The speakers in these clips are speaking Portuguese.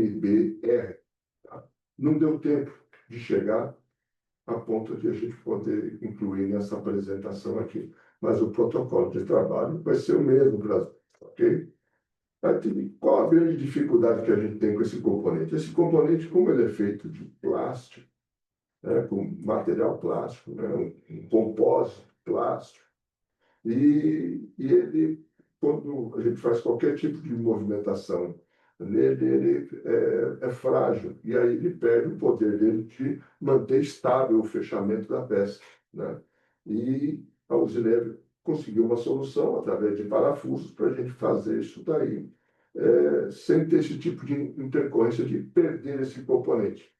MBR. Tá? Não deu tempo de chegar a ponto de a gente poder incluir nessa apresentação aqui. Mas o protocolo de trabalho vai ser o mesmo para as, ok? Qual a grande dificuldade que a gente tem com esse componente? Esse componente, como ele é feito de plástico, né, com material plástico, né, um compósito plástico, e ele, quando a gente faz qualquer tipo de movimentação nele, ele é frágil, e aí ele perde o poder dele de manter estável o fechamento da peça, né? E a Usilev conseguiu uma solução através de parafusos para a gente fazer isso daí, sem ter esse tipo de intercorrência de perder esse componente.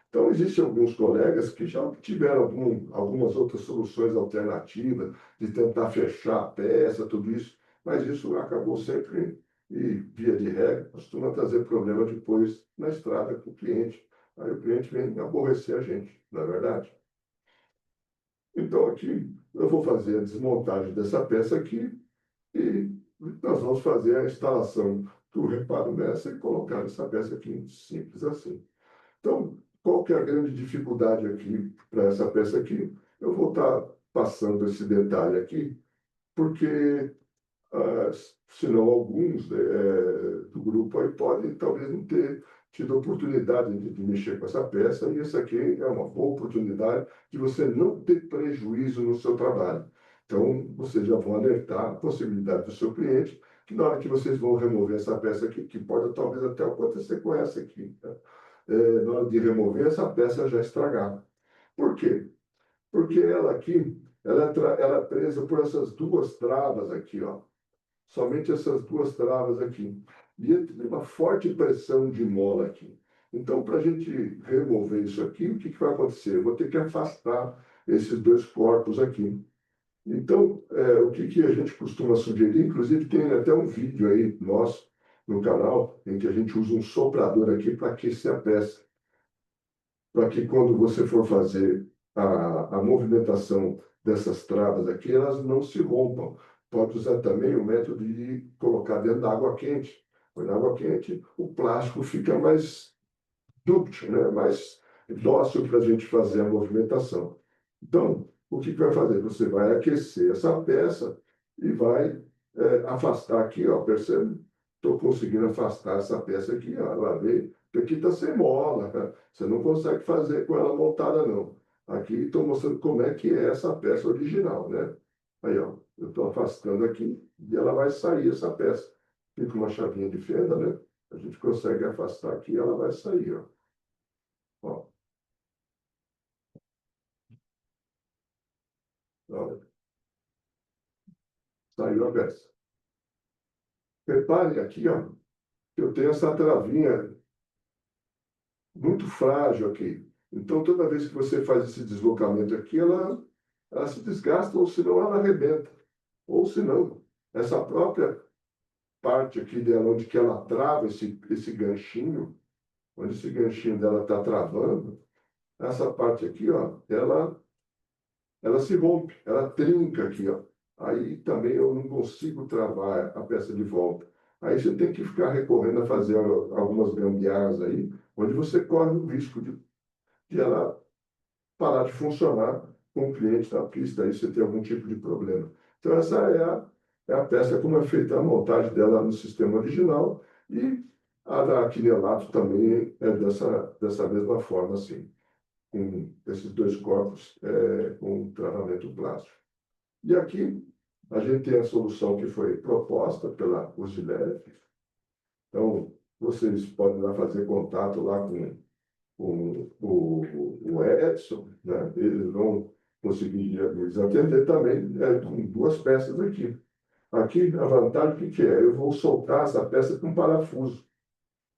Então, existem alguns colegas que já tiveram algumas outras soluções alternativas de tentar fechar a peça, tudo isso, mas isso acabou sempre, e via de regra, costuma trazer problema depois na estrada com o cliente. Aí o cliente vem aborrecer a gente, não é verdade? Então, aqui eu vou fazer a desmontagem dessa peça aqui e nós vamos fazer a instalação do reparo nessa e colocar essa peça aqui, simples assim. Então, qual que é a grande dificuldade aqui para essa peça aqui? Eu vou estar passando esse detalhe aqui, porque ah, senão alguns do grupo aí podem talvez não ter tido a oportunidade de mexer com essa peça, e essa aqui é uma boa oportunidade de você não ter prejuízo no seu trabalho. Então, vocês já vão alertar a possibilidade do seu cliente que na hora que vocês vão remover essa peça aqui, que pode talvez até acontecer com essa aqui, tá? Na hora de remover essa peça já estragada. Por quê? Porque ela aqui, ela é presa por essas duas travas aqui, ó. Somente essas duas travas aqui. E tem uma forte pressão de mola aqui. Então, para a gente remover isso aqui, o que vai acontecer? Eu vou ter que afastar esses dois corpos aqui. Então, o que a gente costuma sugerir, inclusive tem até um vídeo aí nosso no canal, em que a gente usa um soprador aqui para aquecer a peça, para que quando você for fazer a movimentação dessas travas aqui, elas não se rompam. Pode usar também o método de colocar dentro da água quente. Põe na água quente, o plástico fica mais dúctil, né? Mais dócil para a gente fazer a movimentação. Então, o que vai fazer? Você vai aquecer essa peça e vai afastar aqui, ó, percebe? Estou conseguindo afastar essa peça aqui, ó, ela veio, porque aqui está sem mola, né? Você não consegue fazer com ela montada, não. Aqui estou mostrando como é que é essa peça original, né? Aí, ó, eu estou afastando aqui e ela vai sair, essa peça. Fica uma chavinha de fenda, né? A gente consegue afastar aqui e ela vai sair, ó. Ó, ó, saiu a peça. Repare aqui, ó, que eu tenho essa travinha muito frágil aqui. Então, toda vez que você faz esse deslocamento aqui, ela se desgasta, ou senão ela arrebenta. Ou senão, essa própria parte aqui dela, onde que ela trava esse ganchinho, onde esse ganchinho dela está travando, essa parte aqui, ó, ela se rompe, ela trinca aqui, ó. Aí também eu não consigo travar a peça de volta. Aí você tem que ficar recorrendo a fazer algumas gambiarras aí, onde você corre o risco de ela parar de funcionar com o cliente na pista, aí você tem algum tipo de problema. Então essa é a peça como é feita a montagem dela no sistema original, e a da Quinelato também é dessa mesma forma, assim, com esses dois corpos com travamento plástico. E aqui a gente tem a solução que foi proposta pela Usilev. Então, vocês podem lá fazer contato lá com o Edson, né? Eles vão conseguir eles atender também com duas peças aqui. Aqui, a vantagem, o que é? Eu vou soltar essa peça com parafuso,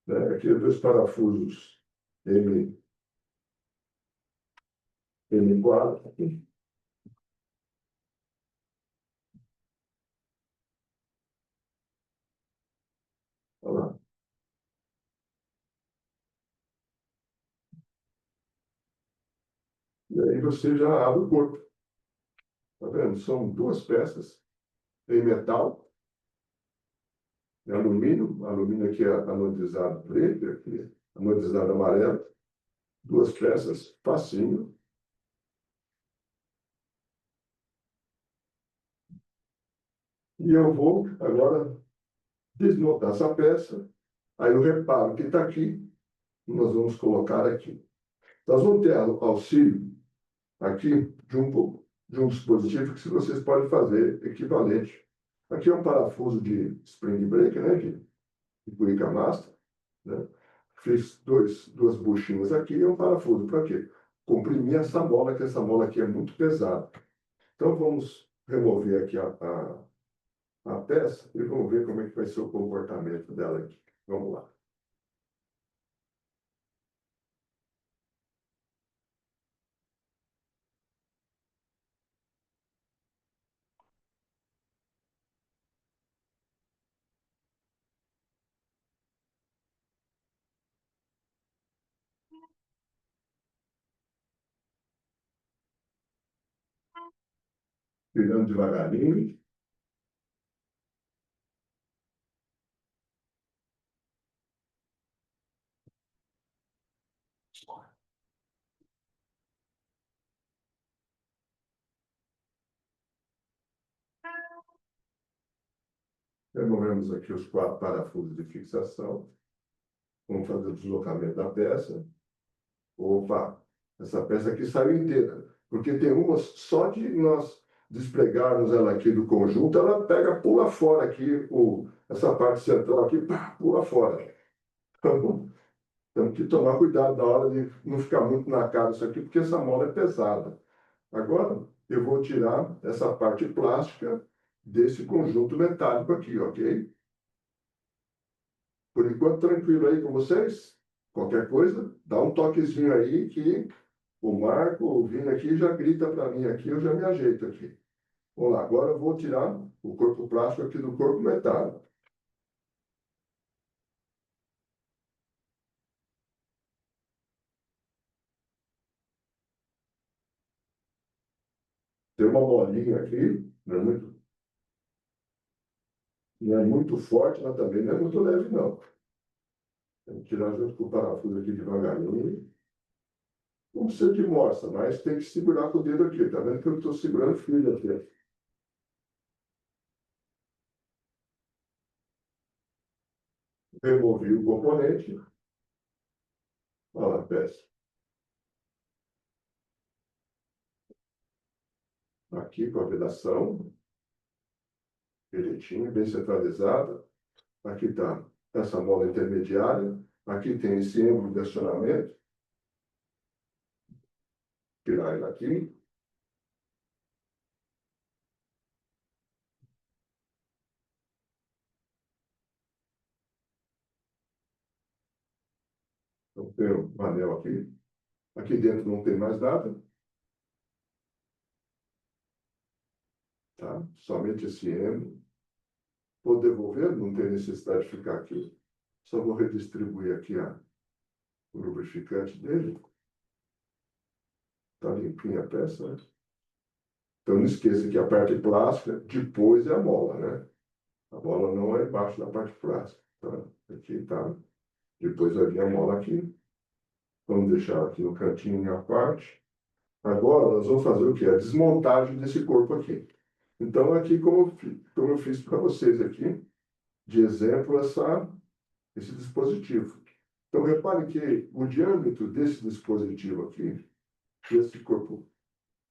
né? Aqui, dois parafusos M, M4. Olha lá. E aí você já abre o corpo. Tá vendo? São duas peças em metal. É alumínio, alumínio aqui é anodizado preto, aqui anodizado amarelo, duas peças, facinho. E eu vou agora desmontar essa peça. Aí o reparo que está aqui, nós vamos colocar aqui. Nós vamos ter auxílio aqui de um dispositivo que vocês podem fazer equivalente. Aqui é um parafuso de spring break, né, de Cuica Master, né? Fiz duas buchinhas aqui e um parafuso. Para quê? Comprimir essa mola, que essa mola aqui é muito pesada. Então, vamos remover aqui a peça e vamos ver como é que vai ser o comportamento dela aqui. Vamos lá. Virando devagarinho. Removemos aqui os 4 parafusos de fixação. Vamos fazer o deslocamento da peça. Opa, essa peça aqui saiu inteira. Porque tem umas, só de nós despregarmos ela aqui do conjunto, ela pega, pula fora aqui, essa parte central aqui, pá, pula fora. Então, temos que tomar cuidado na hora de não ficar muito na cara isso aqui, porque essa mola é pesada. Agora, eu vou tirar essa parte plástica desse conjunto metálico aqui, ok? Por enquanto, tranquilo aí com vocês? Qualquer coisa, dá um toquezinho aí que o Marco, ouvindo aqui, já grita para mim aqui, eu já me ajeito aqui. Vamos lá, agora eu vou tirar o corpo plástico aqui do corpo metálico. Tem uma bolinha aqui, não é muito forte, mas também não é muito leve, não. Tem que tirar junto com o parafuso aqui devagarinho. Não precisa de mostra, mas tem que segurar com o dedo aqui. Tá vendo que eu estou segurando firme aqui? Removi o componente. Olha lá a peça. Aqui com a vedação. Direitinho, bem centralizada. Aqui está essa mola intermediária. Aqui tem esse êmbolo de acionamento. Tirar ele aqui. Então, tem um anel aqui. Aqui dentro não tem mais nada. Tá? Somente esse êmbolo. Vou devolver, não tem necessidade de ficar aqui. Só vou redistribuir aqui o lubrificante dele. Está limpinha a peça, né? Então não esqueça que a parte plástica depois é a mola, né? A mola não é embaixo da parte plástica. Tá? Aqui está. Depois vai vir a mola aqui. Vamos deixar aqui no cantinho a parte. Agora nós vamos fazer o quê? A desmontagem desse corpo aqui. Então aqui como eu fiz para vocês aqui, de exemplo, esse dispositivo. Então repare que o diâmetro desse dispositivo aqui, desse corpo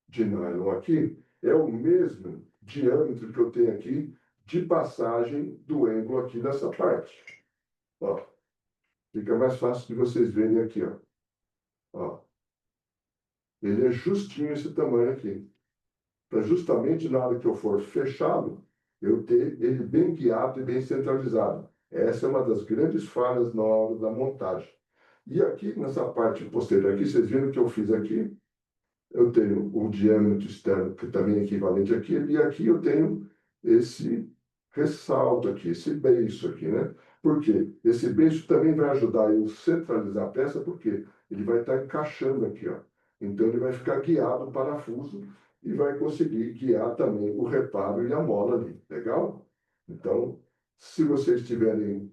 de nylon aqui, é o mesmo diâmetro que eu tenho aqui de passagem do ângulo aqui dessa parte. Ó, fica mais fácil de vocês verem aqui, ó. Ó, ele é justinho esse tamanho aqui. Para justamente na hora que eu for fechá-lo, eu ter ele bem guiado e bem centralizado. Essa é uma das grandes falhas na hora da montagem. E aqui, nessa parte posterior aqui, vocês viram que eu fiz aqui? Eu tenho o diâmetro externo, que também é equivalente aqui, e aqui eu tenho esse ressalto aqui, esse beiço aqui, né? Por quê? Esse beiço também vai ajudar eu centralizar a peça, porque ele vai estar encaixando aqui, ó. Então ele vai ficar guiado o parafuso e vai conseguir guiar também o reparo e a mola ali. Legal? Então, Se vocês tiverem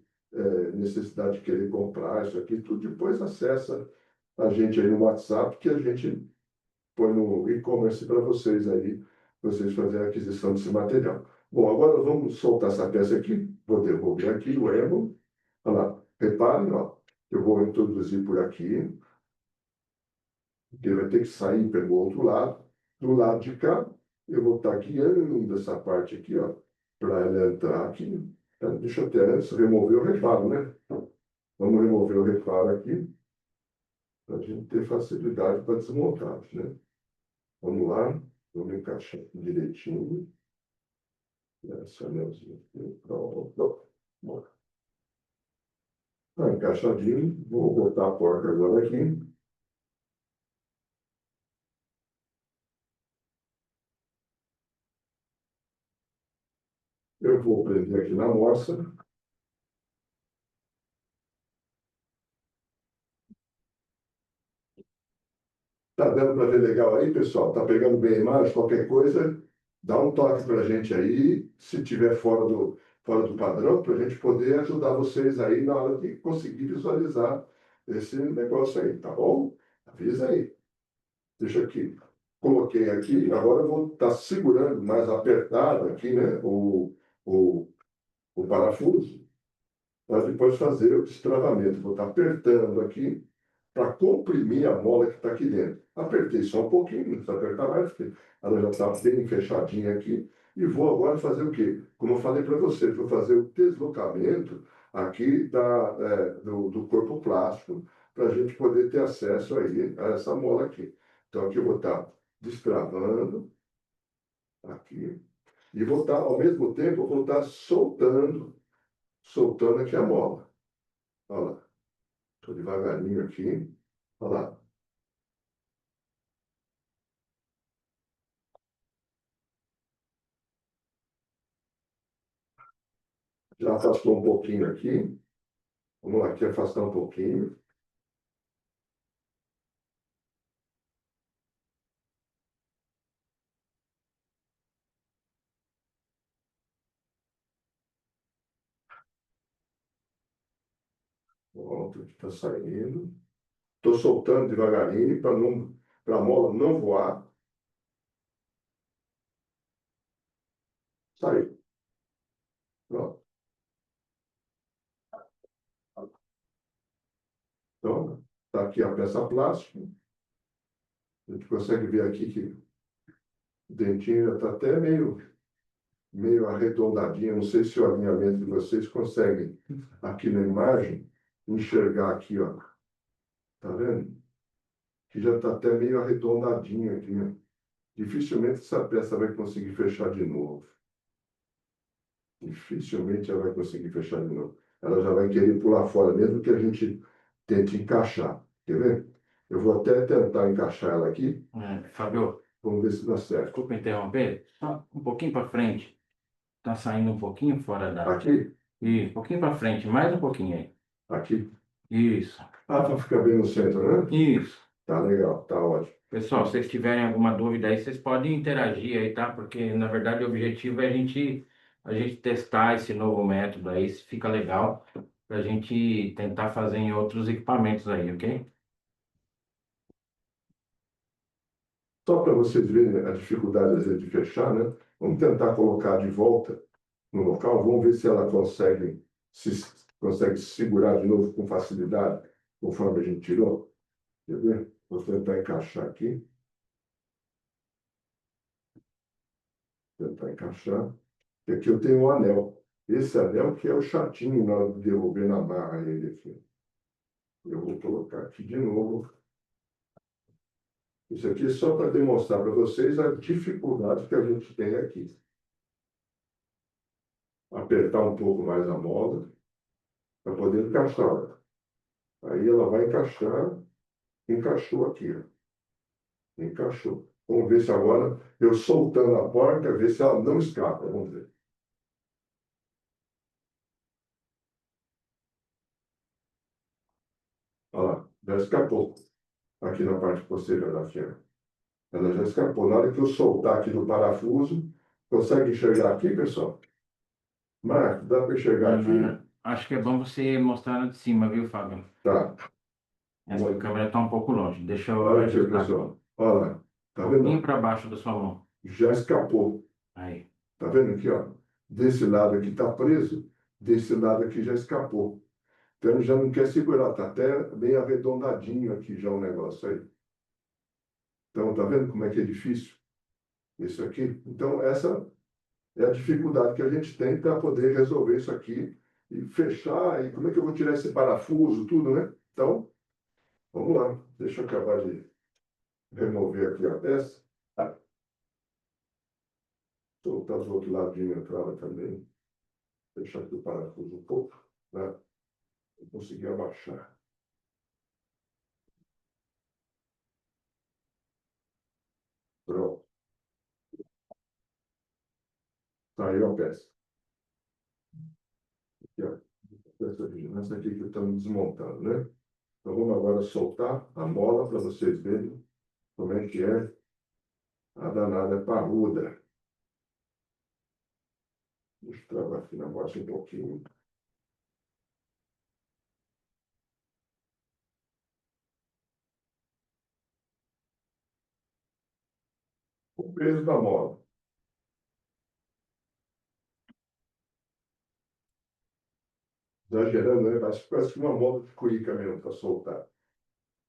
necessidade de querer comprar isso aqui, tudo, depois acessa a gente aí no WhatsApp, que a gente põe no e-commerce para vocês aí, vocês fazerem a aquisição desse material. Bom, agora vamos soltar essa peça aqui. Vou devolver aqui o elo. Olha lá, reparem, ó, eu vou introduzir por aqui, porque ele vai ter que sair pelo outro lado. Do lado de cá, eu vou estar guiando essa parte aqui, ó, para ela entrar aqui. Então, deixa eu até antes remover o reparo, né? Vamos remover o reparo aqui, para a gente ter facilidade para desmontar, né? Vamos lá, vamos encaixar direitinho. Esse anelzinho aqui, pronto. Tá encaixadinho. Vou botar a porca agora aqui. Eu vou prender aqui na moça. Tá dando para ver legal aí, pessoal? Tá pegando bem a imagem? Qualquer coisa, dá um toque para a gente aí, se tiver fora do padrão, para a gente poder ajudar vocês aí na hora de conseguir visualizar esse negócio aí, tá bom? Avisa aí. Deixa aqui. Coloquei aqui, agora eu vou estar segurando mais apertado aqui, né, o, o parafuso, para depois fazer o destravamento. Vou estar apertando aqui para comprimir a mola que está aqui dentro. Apertei só um pouquinho, não precisa apertar mais, porque ela já está bem fechadinha aqui. E vou agora fazer o quê? Como eu falei para vocês, vou fazer o deslocamento aqui do corpo plástico, para a gente poder ter acesso aí a essa mola aqui. Então, aqui eu vou estar destravando, aqui, e vou estar, ao mesmo tempo, eu vou estar soltando aqui a mola. Olha lá, estou devagarinho aqui, olha lá. Já afastou um pouquinho aqui. Vamos lá, aqui afastar um pouquinho. Pronto, está saindo. Estou soltando devagarinho para a mola não voar. Saiu. Pronto. Então, está aqui a peça plástica. A gente consegue ver aqui que o dentinho já está até meio arredondadinho. Não sei se o alinhamento de vocês conseguem, aqui na imagem, enxergar aqui, ó. Tá vendo? Que já está até meio arredondadinho aqui, né? Dificilmente essa peça vai conseguir fechar de novo. Dificilmente ela vai conseguir fechar de novo. Ela já vai querer pular fora, mesmo que a gente tente encaixar. Quer ver? Eu vou até tentar encaixar ela aqui. Fábio, Vamos ver se dá certo. desculpa interromper, só um pouquinho para frente. Tá saindo um pouquinho fora da. Aqui? Isso, um pouquinho para frente, mais um pouquinho aí. Aqui? Isso, Ah, para ficar bem no centro, né? isso. Tá legal, tá ótimo. Pessoal, se vocês tiverem alguma dúvida aí, vocês podem interagir aí, tá? Porque, na verdade, o objetivo é a gente testar esse novo método aí, se fica legal, para a gente tentar fazer em outros equipamentos aí, ok? Só para vocês verem a dificuldade, às vezes, de fechar, né? Vamos tentar colocar de volta no local. Vamos ver se ela consegue se segurar de novo com facilidade, conforme a gente tirou. Quer ver? Vou tentar encaixar aqui. Tentar encaixar. E aqui eu tenho um anel. Esse anel que é o chatinho na hora de derrubar na barra ele aqui. Eu vou colocar aqui de novo. Isso aqui é só para demonstrar para vocês a dificuldade que a gente tem aqui. Apertar um pouco mais a mola para poder encaixar. Aí ela vai encaixar. Encaixou aqui, ó. Encaixou. Vamos ver se agora, eu soltando a porca, ver se ela não escapa. Vamos ver. Olha lá, já escapou. Aqui na parte posterior da fenda. Ela já escapou. Na hora que eu soltar aqui do parafuso, consegue enxergar aqui, pessoal? Marcos, dá para enxergar aqui? Acho que é bom você mostrar na de cima, viu, Fábio? Tá. Essa câmera está um pouco longe. Deixa eu Olha aqui, ajustar aqui. pessoal. Olha lá. Tá Um pouquinho vendo? para baixo da sua mão. Já escapou. Aí. Tá vendo aqui, ó? Desse lado aqui está preso, desse lado aqui já escapou. Então ele já não quer segurar, tá até bem arredondadinho aqui já o negócio aí. Então, tá vendo como é que é difícil isso aqui? Então, essa é a dificuldade que a gente tem para poder resolver isso aqui e fechar. E como é que eu vou tirar esse parafuso, tudo, né? Então, vamos lá. Deixa eu acabar de remover aqui a peça. Soltar do outro ladinho a trava também. Deixar aqui o parafuso um pouco, né? Eu conseguir abaixar. Pronto. Saiu a peça. Aqui, ó. Essa aqui que estamos desmontando, né? Então vamos agora soltar a mola para vocês verem como é que é a danada parruda. Deixa eu travar aqui na baixa um pouquinho. O peso da mola. Exagerando, né? Parece que uma mola de cuíca mesmo para soltar o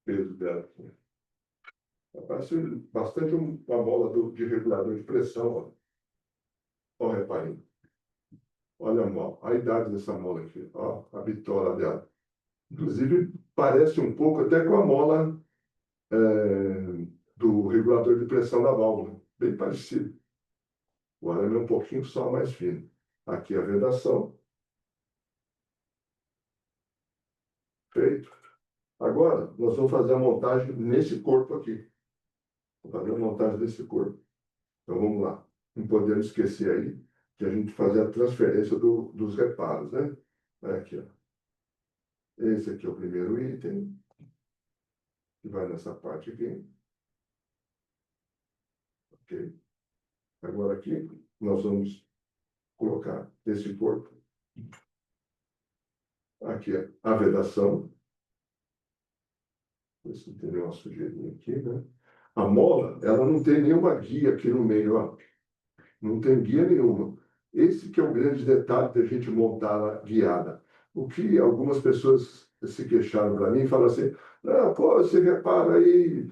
peso dela aqui. Parece bastante uma mola de regulador de pressão. Ó. Ó, reparem. Olha a mola. A idade dessa mola aqui. Ó, a bitola dela. Inclusive, parece um pouco até com a mola do regulador de pressão da válvula. Bem parecido. O arame é um pouquinho só mais fino. Aqui a vedação. Feito. Agora, nós vamos fazer a montagem nesse corpo aqui. Vamos fazer a montagem desse corpo. Então, vamos lá. Não podemos esquecer aí que a gente fazer a transferência dos reparos, né? Aqui, ó. Esse aqui é o primeiro item, que vai nessa parte aqui. Ok? Agora aqui, nós vamos colocar esse corpo. Aqui, a vedação. Ver se não tem nenhuma sujeirinha aqui, né? A mola, ela não tem nenhuma guia aqui no meio, ó. Não tem guia nenhuma. Esse que é o grande detalhe da gente montar a guiada. O que algumas pessoas se queixaram para mim, falam assim, não, pô, você repara aí,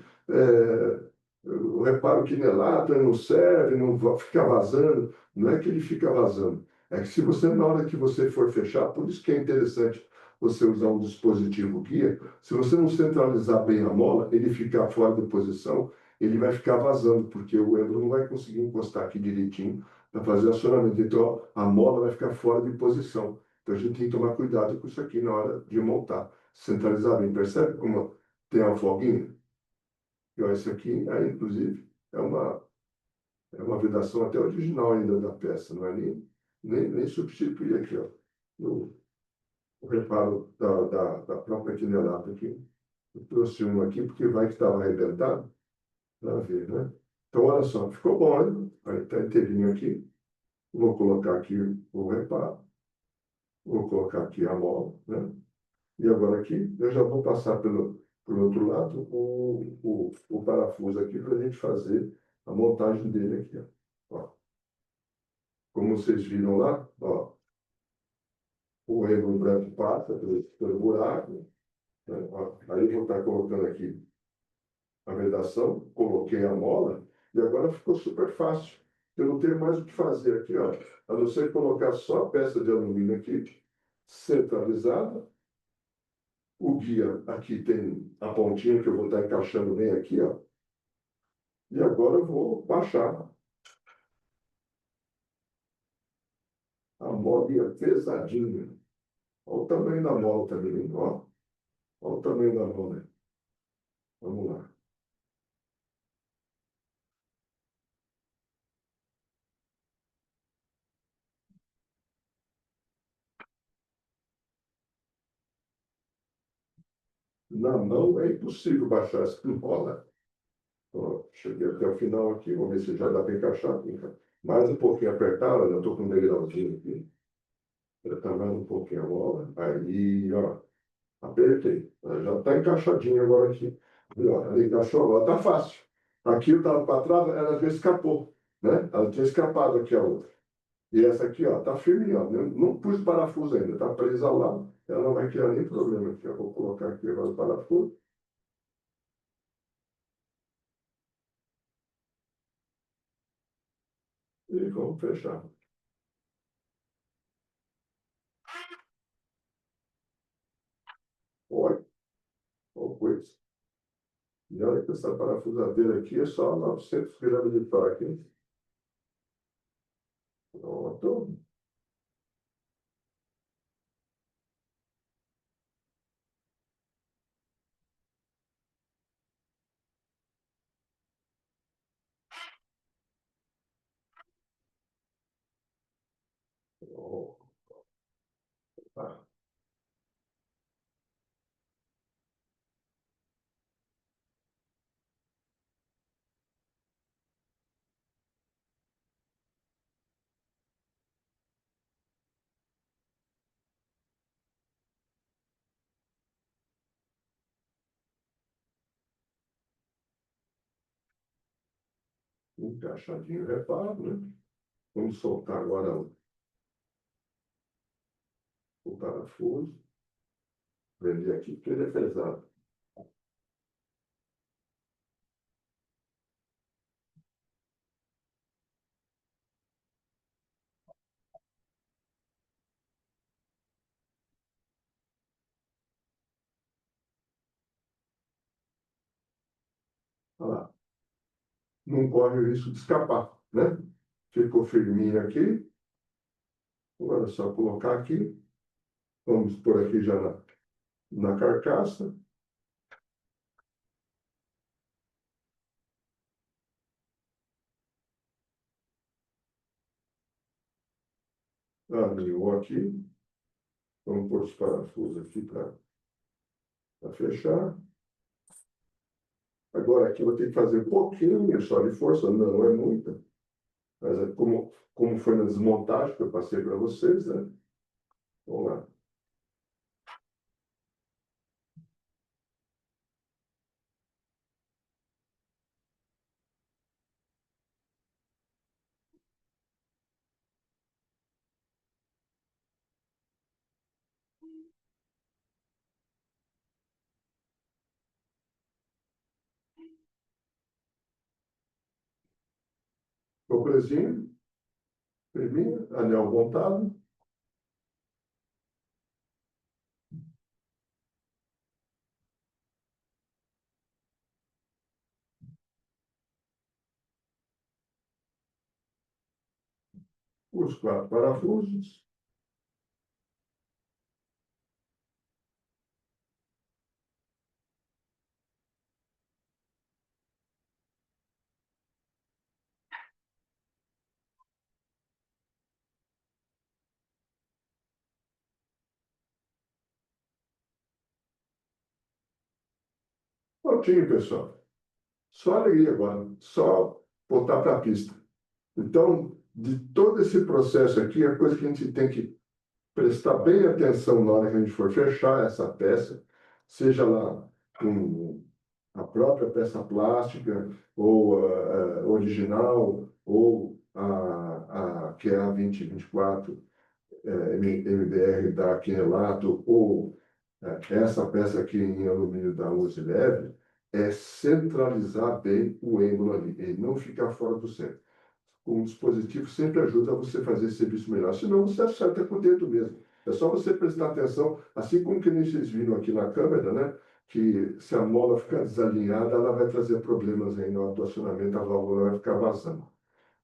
o reparo quinelato não serve, fica vazando. Não é que ele fica vazando, é que se você, na hora que você for fechar, por isso que é interessante você usar um dispositivo guia, se você não centralizar bem a mola, ele ficar fora de posição, ele vai ficar vazando, porque o elo não vai conseguir encostar aqui direitinho para fazer acionamento. Então, a mola vai ficar fora de posição. Então, a gente tem que tomar cuidado com isso aqui na hora de montar. Centralizar bem. Percebe como tem uma folguinha? E, ó, esse aqui, aí, inclusive, é uma vedação até original ainda da peça, não é nem substituir aqui, ó, o reparo da própria quinelata aqui. Eu trouxe um aqui porque vai que estava arrebentado. Para ver, né? Então, olha só, ficou bom, né? Aí está inteirinho aqui. Vou colocar aqui o reparo. Vou colocar aqui a mola, né? E agora aqui, eu já vou passar pelo outro lado o parafuso aqui para a gente fazer a montagem dele aqui, ó. Ó. Como vocês viram lá, ó, o rego branco passa pelo buraco, né? Ó, aí eu vou estar colocando aqui a vedação, coloquei a mola e agora ficou super fácil. Eu não tenho mais o que fazer aqui, ó, a não ser colocar só a peça de alumínio aqui, centralizada. O guia aqui tem a pontinha que eu vou estar encaixando bem aqui, ó. E agora eu vou baixar a molinha pesadinha. Olha o tamanho da mola também, ó. Olha o tamanho da mola. Vamos lá. Na mão é impossível baixar essa mola. Ó, cheguei até o final aqui, vamos ver se já dá para encaixar. Mais um pouquinho apertada, eu estou com um degrauzinho aqui. Apertar mais um pouquinho a mola. Aí, ó. Apertei. Ela já está encaixadinha agora aqui. E, ó, ela encaixou agora. Está fácil. Aqui eu estava para trás, ela já escapou. Né? Ela tinha escapado aqui a outra. E essa aqui, ó, tá firme, ó. Eu não pus parafuso ainda, tá presa lá. Ela não vai criar nem problema aqui, ó. Vou colocar aqui agora o parafuso e vamos fechar. Olha, olha coisa. E olha que essa parafusadeira aqui é só 900 gramas de torque, hein? Pronto. Ó, tá. Encaixadinho, reparo, né? Vamos soltar agora o parafuso. Prender aqui, porque ele é pesado. Olha lá. Não corre o risco de escapar, né? Ficou firminho aqui. Agora é só colocar aqui. Vamos por aqui já na carcaça. Alinhou aqui. Vamos pôr os parafusos aqui para fechar. Agora aqui eu vou ter que fazer um pouquinho só de força, não é muita. Mas é como foi na desmontagem que eu passei para vocês, né? Vamos lá. Ficou presinho, firminho, anel montado. Os 4 parafusos. Prontinho, pessoal. Só alegria agora. Só botar para a pista. Então, de todo esse processo aqui, a coisa que a gente tem que prestar bem atenção na hora que a gente for fechar essa peça, seja lá com a própria peça plástica, ou a original, ou que é a 2024 MBR da Quinelato, ou essa peça aqui em alumínio da Uzi Leve, é centralizar bem o êmbolo ali, ele não ficar fora do centro. O dispositivo sempre ajuda você a fazer esse serviço melhor, senão você acerta com o dedo mesmo. É só você prestar atenção, assim como que nem vocês viram aqui na câmera, né? Que se a mola ficar desalinhada, ela vai trazer problemas aí no acionamento, a válvula vai ficar vazando.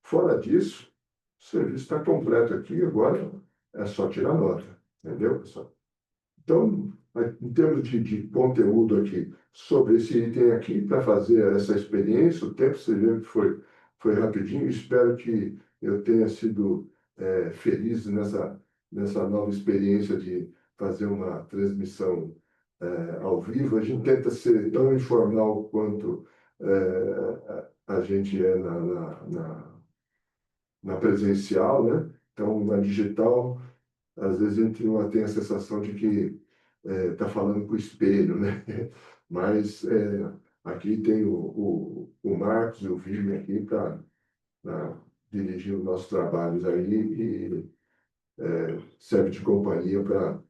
Fora disso, o serviço está completo aqui, agora é só tirar nota, entendeu, pessoal? Então, em termos de conteúdo aqui, sobre esse item aqui, para fazer essa experiência, o tempo você viu que foi rapidinho, espero que eu tenha sido feliz nessa nova experiência de fazer uma transmissão ao vivo. A gente tenta ser tão informal quanto a gente é na presencial, né? Então, na digital, às vezes a gente tem a sensação de que está falando com o espelho, né? Mas aqui tem o Marcos e o Vini aqui para dirigir os nossos trabalhos aí e serve de companhia para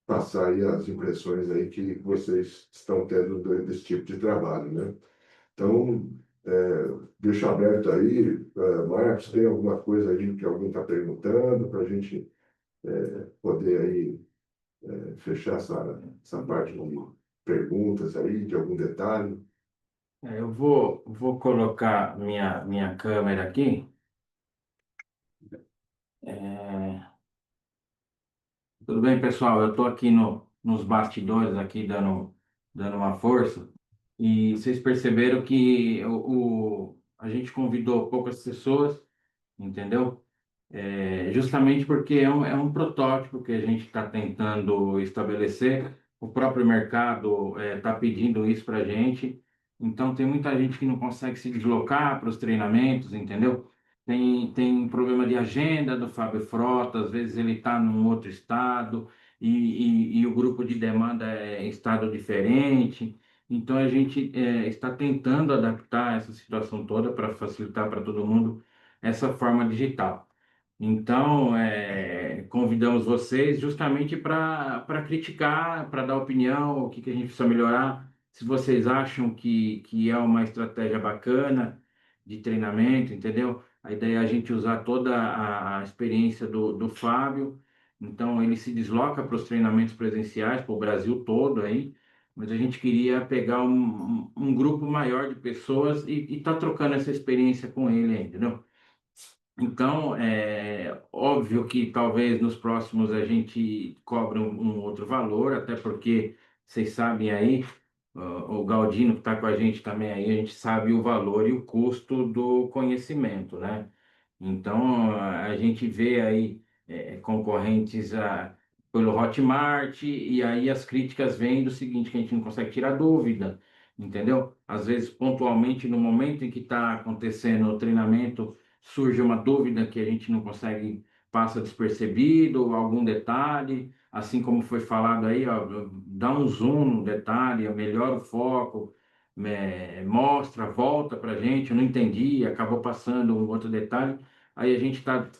passar aí as impressões aí que vocês estão tendo desse tipo de trabalho, né? Então, deixa aberto aí, Marcos, tem alguma coisa aí que alguém está perguntando para a gente poder aí fechar essa parte de perguntas aí, de algum detalhe. Eu vou colocar minha câmera aqui. É, tudo bem, pessoal? Eu estou aqui nos bastidores aqui dando uma força. E vocês perceberam que a gente convidou poucas pessoas, entendeu? Justamente porque é um protótipo que a gente está tentando estabelecer. O próprio mercado está pedindo isso para a gente. Então, tem muita gente que não consegue se deslocar para os treinamentos, entendeu? Tem problema de agenda do Fábio Frota, às vezes ele está num outro estado e o grupo de demanda é em estado diferente. Então, a gente está tentando adaptar essa situação toda para facilitar para todo mundo essa forma digital. Então, convidamos vocês justamente para criticar, para dar opinião, o que a gente precisa melhorar. Se vocês acham que é uma estratégia bacana de treinamento, entendeu? A ideia é a gente usar toda a experiência do Fábio. Então, ele se desloca para os treinamentos presenciais, para o Brasil todo aí, mas a gente queria pegar um grupo maior de pessoas e tá trocando essa experiência com ele, entendeu? Então, é óbvio que talvez nos próximos a gente cobre um outro valor, até porque vocês sabem aí, o Galdino que está com a gente também aí, a gente sabe o valor e o custo do conhecimento, né? Então, a gente vê aí concorrentes pelo Hotmart, e aí as críticas vêm do seguinte, que a gente não consegue tirar dúvida, entendeu? Às vezes, pontualmente, no momento em que está acontecendo o treinamento, surge uma dúvida que a gente não consegue, passa despercebido, algum detalhe, assim como foi falado aí, ó, dá um zoom no detalhe, melhora o foco, mostra, volta para a gente, eu não entendi, acabou passando um outro detalhe. Aí a gente tá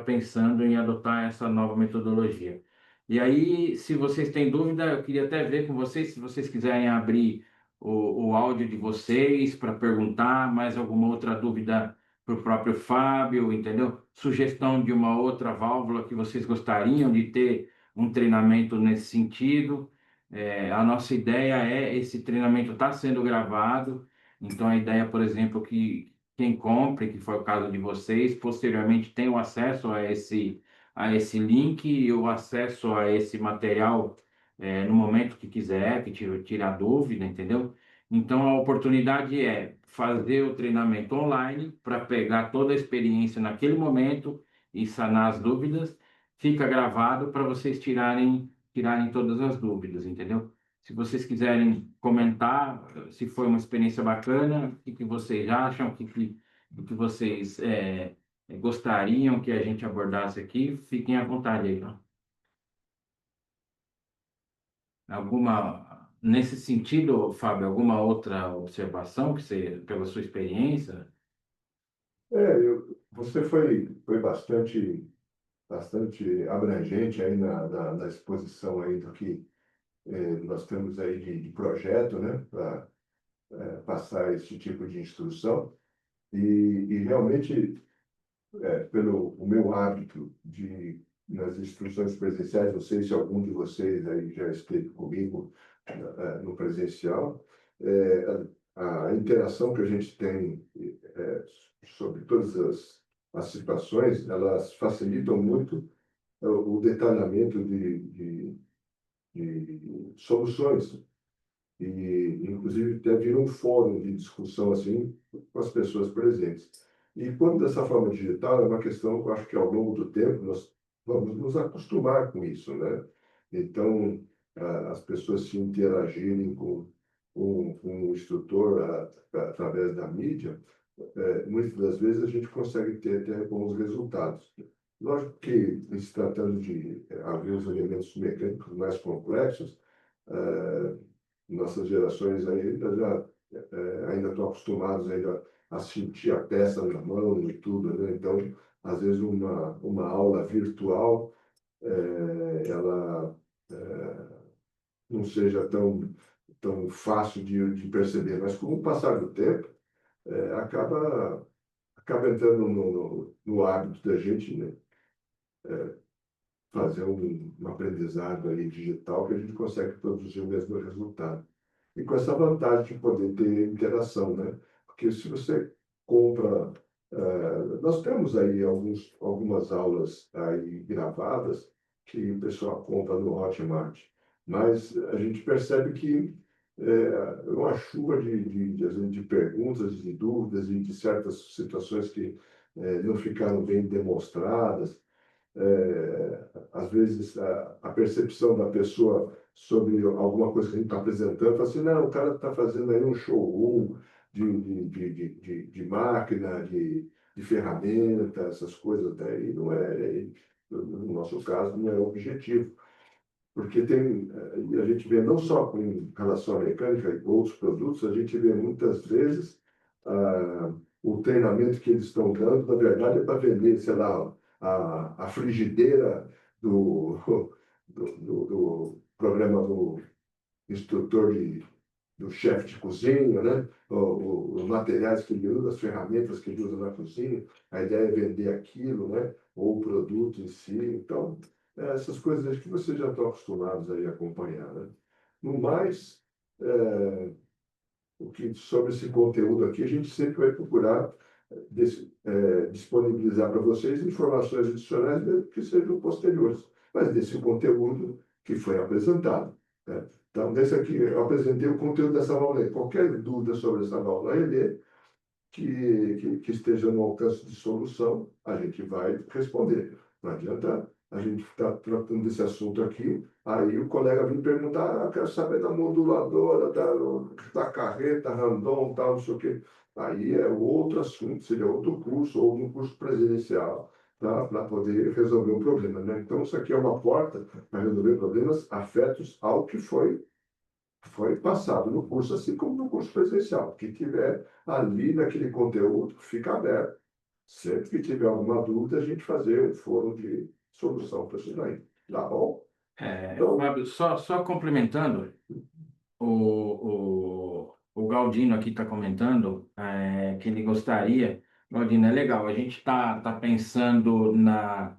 pensando em adotar essa nova metodologia. E aí, se vocês têm dúvida, eu queria até ver com vocês, se vocês quiserem abrir o áudio de vocês para perguntar mais alguma outra dúvida para o próprio Fábio, entendeu? Sugestão de uma outra válvula que vocês gostariam de ter um treinamento nesse sentido. A nossa ideia esse treinamento está sendo gravado, então a ideia, por exemplo, que quem compre, que foi o caso de vocês, posteriormente tem o acesso a esse link e o acesso a esse material no momento que quiser, que tirar dúvida, entendeu? Então, a oportunidade é fazer o treinamento online para pegar toda a experiência naquele momento e sanar as dúvidas. Fica gravado para vocês tirarem todas as dúvidas, entendeu? Se vocês quiserem comentar se foi uma experiência bacana, o que vocês acham, o que vocês gostariam que a gente abordasse aqui, fiquem à vontade aí, tá? Nesse sentido, Fábio, alguma outra observação que você, pela sua experiência? Você foi bastante abrangente aí na exposição aí do que nós temos aí de projeto, né, para passar esse tipo de instrução. E realmente, pelo o meu hábito nas instruções presenciais, não sei se algum de vocês aí já esteve comigo no presencial, a interação que a gente tem sobre todas as situações, elas facilitam muito o detalhamento de soluções. E, inclusive, até vira um fórum de discussão assim com as pessoas presentes. E quando dessa forma digital, é uma questão que eu acho que ao longo do tempo nós vamos nos acostumar com isso, né? Então, as pessoas se interagirem com o instrutor através da mídia, muitas das vezes a gente consegue ter até bons resultados. Lógico que, em se tratando de alguns elementos mecânicos mais complexos, eh, nossas gerações ainda ainda estão acostumados ainda a sentir a peça na mão e tudo, né? Então, às vezes uma aula virtual, ela não seja tão fácil de perceber, mas com o passar do tempo, acaba entrando no hábito da gente, né? Fazer um aprendizado aí digital que a gente consegue produzir o mesmo resultado. E com essa vantagem de poder ter interação, né? Porque se você compra, nós temos aí algumas aulas aí gravadas que o pessoal compra no Hotmart, mas a gente percebe que uma chuva às vezes, de perguntas, de dúvidas e de certas situações que não ficaram bem demonstradas, às vezes a percepção da pessoa sobre alguma coisa que a gente está apresentando, fala assim, não, o cara está fazendo aí um showroom de máquina, de ferramenta, essas coisas daí, não é, no nosso caso, não é objetivo. Porque a gente vê não só com relação à mecânica e outros produtos, a gente vê muitas vezes o treinamento que eles estão dando, na verdade, é para vender, sei lá, a frigideira do, do programa do instrutor do chefe de cozinha, né? Os materiais que ele usa, as ferramentas que ele usa na cozinha, a ideia é vender aquilo, né? Ou o produto em si. Então, essas coisas acho que vocês já estão acostumados aí a acompanhar, né? No mais, sobre esse conteúdo aqui, a gente sempre vai procurar disponibilizar para vocês informações adicionais, mesmo que sejam posteriores, mas desse conteúdo que foi apresentado, né? Então, desse aqui, eu apresentei o conteúdo dessa aula. Qualquer dúvida sobre essa aula ED que esteja no alcance de solução, a gente vai responder. Não adianta a gente estar tratando desse assunto aqui, aí o colega vem perguntar, quero saber da moduladora, da carreta, randon, tal, não sei o quê. Aí é outro assunto, seria outro curso, ou um curso presencial, tá? Para poder resolver o problema, né? Então, isso aqui é uma porta para resolver problemas afetos ao que foi passado no curso, assim como no curso presencial. Que tiver ali naquele conteúdo, fica aberto. Sempre que tiver alguma dúvida, a gente fazer um fórum de solução para isso daí. Tá bom? Então, Fábio, só complementando, o Galdino aqui está comentando que ele gostaria. Galdino, é legal, a gente tá pensando na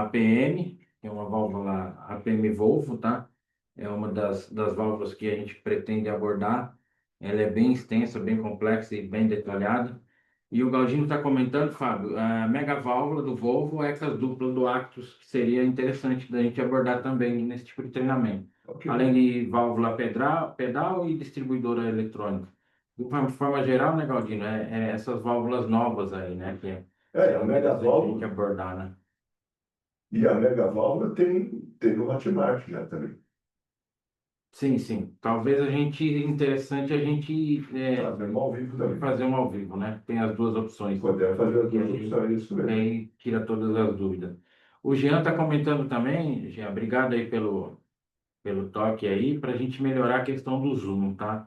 APM, que é uma válvula APM Volvo, tá? É uma das válvulas que a gente pretende abordar. Ela é bem extensa, bem complexa e bem detalhada. E o Galdino está comentando, Fábio, a mega válvula do Volvo é essa dupla do Actus, que seria interessante da gente abordar também nesse tipo de treinamento. ok. Além de válvula pedal e distribuidora eletrônica. De uma forma geral, né, Galdino, é essas válvulas novas aí, né, que A seria mega interessante a gente válvula, abordar, né? e a mega válvula tem no Hotmart já também. Sim, sim. Talvez interessante a gente Fazer ao vivo também. fazer um ao vivo, né? Tem as duas opções. Podemos fazer as E duas aí, opções, isso mesmo. aí tira todas as dúvidas. O Jean está comentando também, Jean, obrigado aí pelo toque aí, para a gente melhorar a questão do Zoom, tá?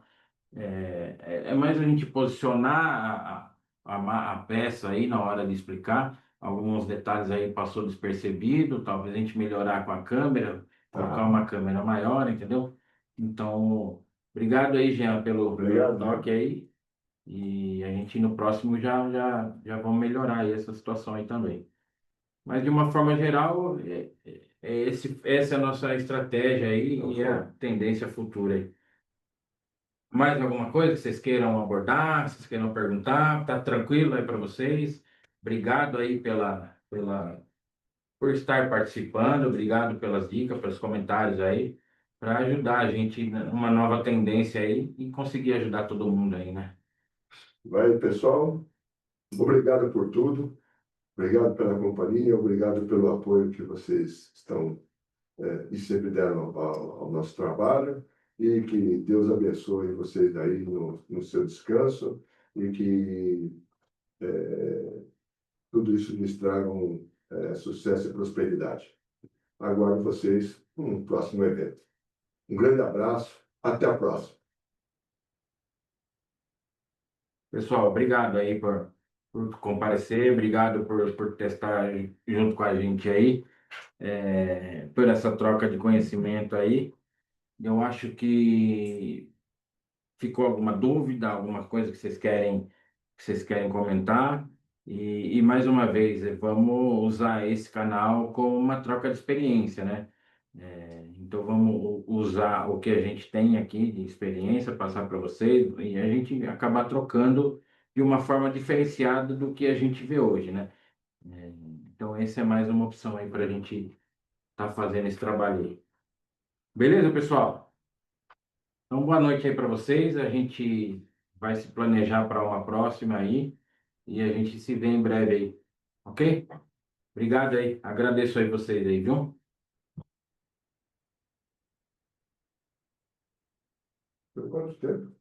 É mais a gente posicionar a peça aí na hora de explicar. Alguns detalhes aí passou despercebido, talvez a gente melhorar com a câmera, colocar Tá. uma câmera maior, entendeu? Então, obrigado aí, Jean, pelo Obrigado, toque viu? aí. E a gente no próximo já vamos melhorar aí essa situação aí também. Mas de uma forma geral, essa é a nossa estratégia aí Então, e a show. tendência futura aí. Mais alguma coisa que vocês queiram abordar, vocês queiram perguntar? Tá tranquilo aí para vocês? Obrigado aí por estar participando, obrigado pelas dicas, pelos comentários aí, para ajudar a gente numa nova tendência aí e conseguir ajudar todo mundo aí, né? Vai, pessoal. Obrigado por tudo. Obrigado pela companhia, obrigado pelo apoio que vocês estão e sempre deram ao nosso trabalho. E que Deus abençoe vocês aí no seu descanso e que tudo isso lhes traga sucesso e prosperidade. Aguardo vocês num próximo evento. Um grande abraço, até a próxima. Pessoal, obrigado aí por comparecer, obrigado por testar junto com a gente aí, por essa troca de conhecimento aí. Eu acho que ficou alguma dúvida, alguma coisa que vocês querem comentar. E mais uma vez, vamos usar esse canal como uma troca de experiência, né? Então vamos usar o que a gente tem aqui de experiência, passar para vocês e a gente acabar trocando de uma forma diferenciada do que a gente vê hoje, né? Então essa é mais uma opção aí para a gente estar fazendo esse trabalho aí. Beleza, pessoal? Então boa noite aí para vocês. A gente vai se planejar para uma próxima aí e a gente se vê em breve aí, ok? Obrigado aí, agradeço aí vocês aí, viu? Por quanto tempo?